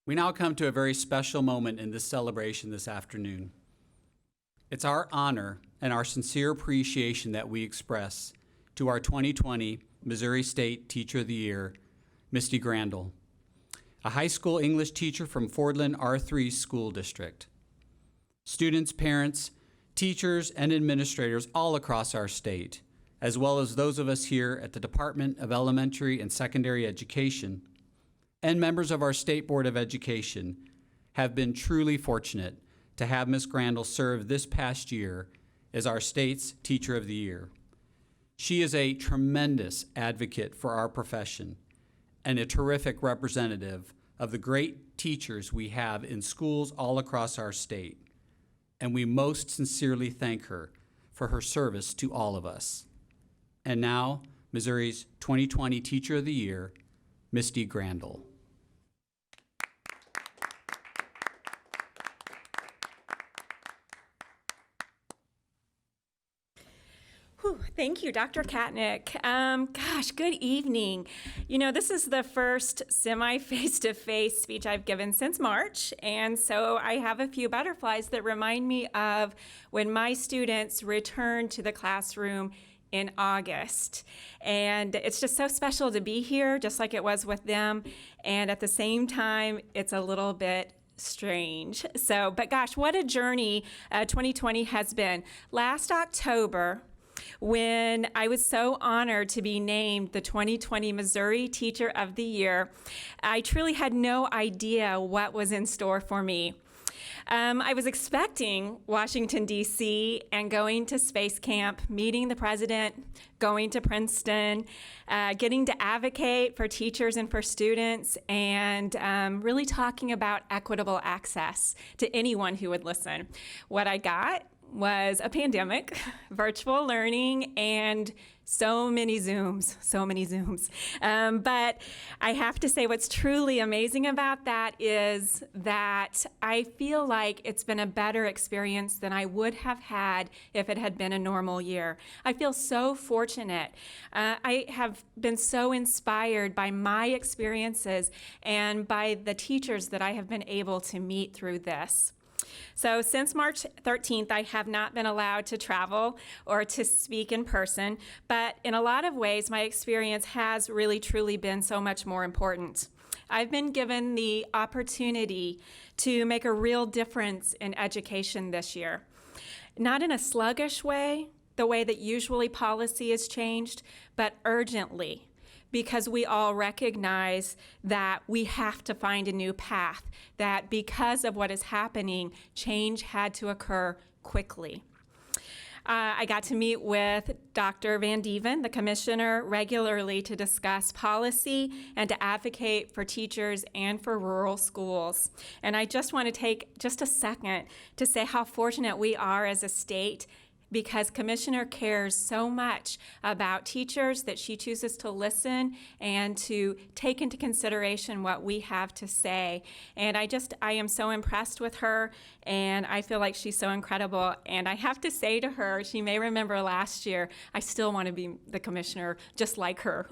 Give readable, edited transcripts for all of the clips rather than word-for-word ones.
We now come to a very special moment in this celebration this afternoon. It's our honor and our sincere appreciation that we express to our 2020 Missouri State Teacher of the Year, Misty Grandel, a high school English teacher from Fordland R3 School District. Students, parents, teachers, and administrators all across our state, as well as those of us here at the Department of Elementary and Secondary Education, and members of our State Board of Education, have been truly fortunate to have Ms. Grandel serve this past year as our state's Teacher of the Year. She is a tremendous advocate for our profession and a terrific representative of the great teachers we have in schools all across our state, and we most sincerely thank her for her service to all of us. And now, Missouri's 2020 Teacher of the Year, Misty Grandel. Thank you, Dr. Katnick. Gosh, good evening. You know, this is the first semi-face-to-face speech I've given since March, and so I have a few butterflies that remind me of when my students returned to the classroom in August. And it's just so special to be here, just like it was with them, and at the same time, it's a little bit strange. So, but gosh, what a journey 2020 has been. Last October, when I was so honored to be named the 2020 Missouri Teacher of the Year, I truly had no idea what was in store for me. I was expecting Washington, D.C., and going to Space Camp, meeting the president, going to Princeton, getting to advocate for teachers and for students, and really talking about equitable access to anyone who would listen. What I got was a pandemic, virtual learning, and so many Zooms. But I have to say what's truly amazing about that is that I feel like it's been a better experience than I would have had if it had been a normal year. I feel so fortunate. I have been so inspired by my experiences and by the teachers that I have been able to meet through this. So since March 13th, I have not been allowed to travel or to speak in person, but in a lot of ways, my experience has really, truly been so much more important. I've been given the opportunity to make a real difference in education this year. Not in a sluggish way, the way that usually policy is changed, but urgently, because we all recognize that we have to find a new path, that because of what is happening, change had to occur quickly. I got to meet with Dr. Van Dieven, the commissioner, regularly to discuss policy and to advocate for teachers and for rural schools. And I just want to take just a second to say how fortunate we are as a state, because Commissioner cares so much about teachers that she chooses to listen and to take into consideration what we have to say. And I am so impressed with her, and I feel like she's so incredible. And I have to say to her, she may remember last year, I still want to be the commissioner just like her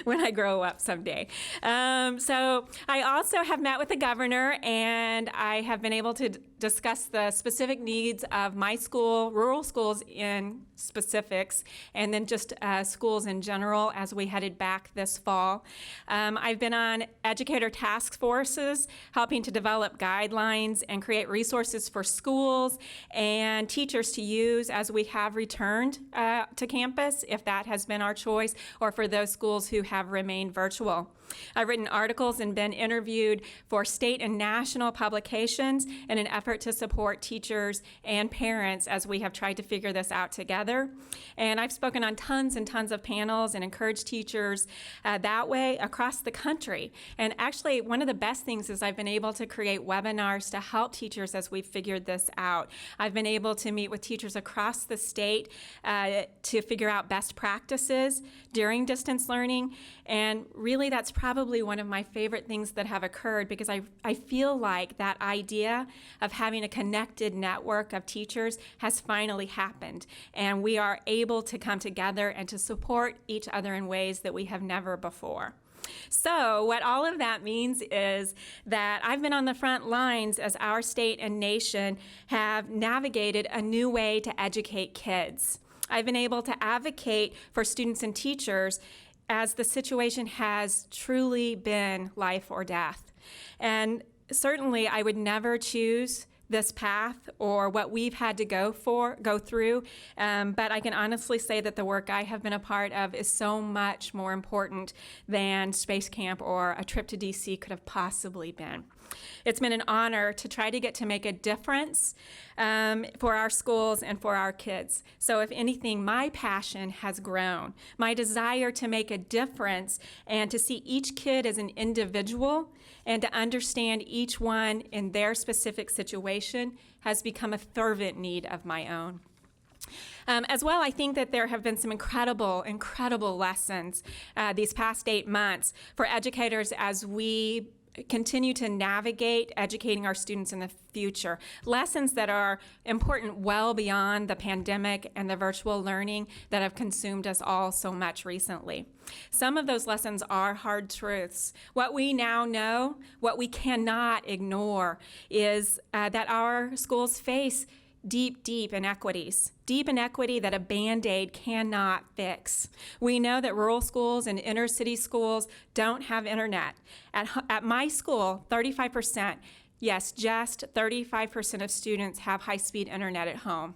when I grow up someday. So I also have met with the governor, and I have been able to discuss the specific needs of my school, rural schools in specifics, and then just schools in general as we headed back this fall. I've been on educator task forces, helping to develop guidelines and create resources for schools and teachers to use as we have returned to campus, if that has been our choice, or for those schools who have remained virtual. I've written articles and been interviewed for state and national publications in an effort to support teachers and parents as we have tried to figure this out together. And I've spoken on tons and tons of panels and encouraged teachers that way across the country. And actually, one of the best things is I've been able to create webinars to help teachers as we've figured this out. I've been able to meet with teachers across the state to figure out best practices during distance learning. And really, that's probably one of my favorite things that have occurred, because I feel like that idea of having a connected network of teachers has finally happened. And we are able to come together and to support each other in ways that we have never before. So what all of that means is that I've been on the front lines as our state and nation have navigated a new way to educate kids. I've been able to advocate for students and teachers as the situation has truly been life or death. And certainly I would never choose this path or what we've had to go through, but I can honestly say that the work I have been a part of is so much more important than Space Camp or a trip to DC could have possibly been. It's been an honor to try to get to make a difference for our schools and for our kids. So if anything, my passion has grown. My desire to make a difference and to see each kid as an individual and to understand each one in their specific situation has become a fervent need of my own. As well, I think that there have been some incredible lessons these past 8 months for educators as we continue to navigate educating our students in the future. Lessons that are important well beyond the pandemic and the virtual learning that have consumed us all so much recently. Some of those lessons are hard truths. What we now know, what we cannot ignore, is that our schools face deep inequities that a Band-Aid cannot fix. We know that rural schools and inner city schools don't have internet. At my school, 35%, yes, just 35% of students have high-speed internet at home.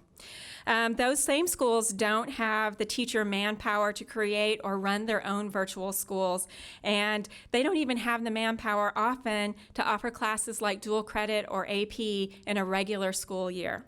Those same schools don't have the teacher manpower to create or run their own virtual schools, and they don't even have the manpower often to offer classes like dual credit or AP in a regular school year.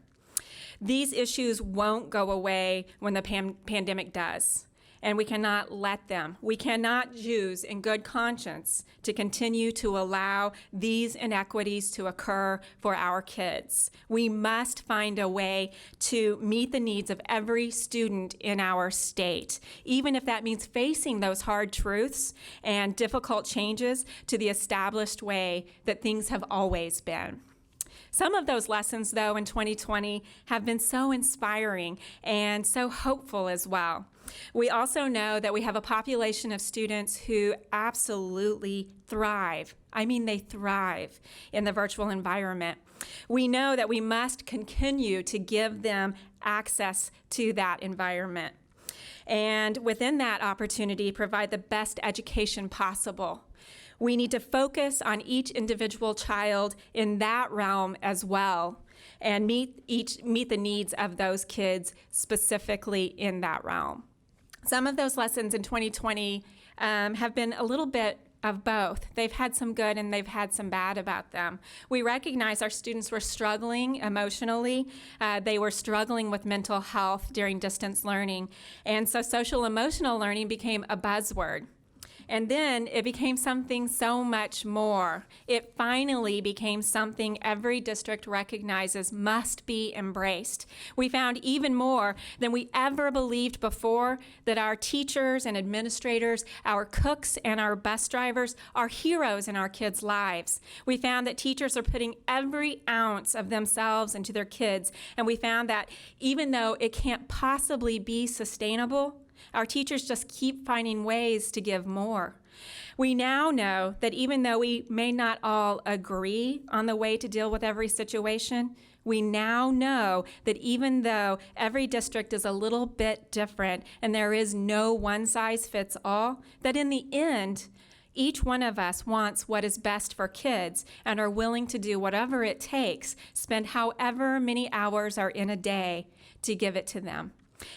These issues won't go away when the pandemic does, and we cannot let them. We cannot choose in good conscience to continue to allow these inequities to occur for our kids. We must find a way to meet the needs of every student in our state, even if that means facing those hard truths and difficult changes to the established way that things have always been. Some of those lessons, though, in 2020 have been so inspiring and so hopeful as well. We also know that we have a population of students who absolutely thrive. I mean, they thrive in the virtual environment. We know that we must continue to give them access to that environment. And within that opportunity, provide the best education possible. We need to focus on each individual child in that realm as well and meet the needs of those kids specifically in that realm. Some of those lessons in 2020 have been a little bit of both. They've had some good and they've had some bad about them. We recognize our students were struggling emotionally. They were struggling with mental health during distance learning. And so social emotional learning became a buzzword. And then it became something so much more. It finally became something every district recognizes must be embraced. We found even more than we ever believed before that our teachers and administrators, our cooks and our bus drivers are heroes in our kids' lives. We found that teachers are putting every ounce of themselves into their kids. And we found that even though it can't possibly be sustainable, our teachers just keep finding ways to give more. We now know that even though we may not all agree on the way to deal with every situation, we now know that even though every district is a little bit different and there is no one size fits all, that in the end, each one of us wants what is best for kids and are willing to do whatever it takes, spend however many hours are in a day to give it to them.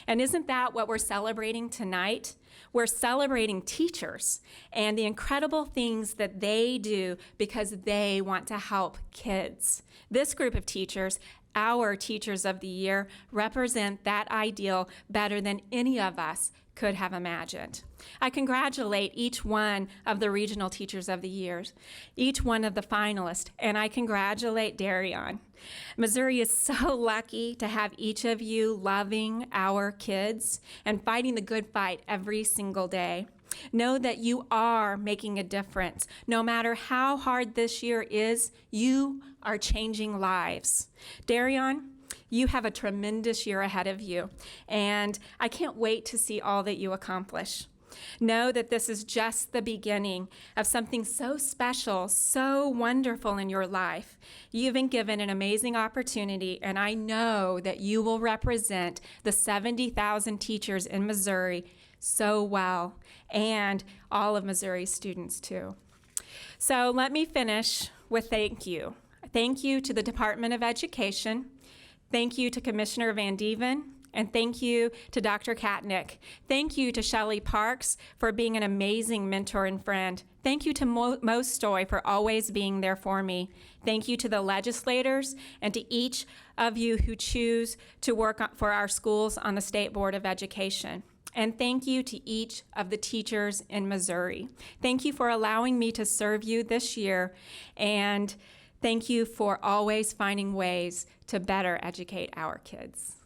And isn't that what we're celebrating tonight? We're celebrating teachers and the incredible things that they do because they want to help kids. This group of teachers, our Teachers of the Year, represent that ideal better than any of us could have imagined. I congratulate each one of the Regional Teachers of the Year, each one of the finalists, and I congratulate Darion. Missouri is so lucky to have each of you loving our kids and fighting the good fight every single day. Know that you are making a difference. No matter how hard this year is, you are changing lives. Darion, you have a tremendous year ahead of you, and I can't wait to see all that you accomplish. Know that this is just the beginning of something so special, so wonderful in your life. You've been given an amazing opportunity, and I know that you will represent the 70,000 teachers in Missouri so well, and all of Missouri's students too. So let me finish with thank you. Thank you to the Department of Education. Thank you to Commissioner Van Deven. And thank you to Dr. Katnick. Thank you to Shelley Parks for being an amazing mentor and friend. Thank you to Mo Stoy for always being there for me. Thank you to the legislators and to each of you who choose to work for our schools on the State Board of Education. And thank you to each of the teachers in Missouri. Thank you for allowing me to serve you this year, and thank you for always finding ways to better educate our kids.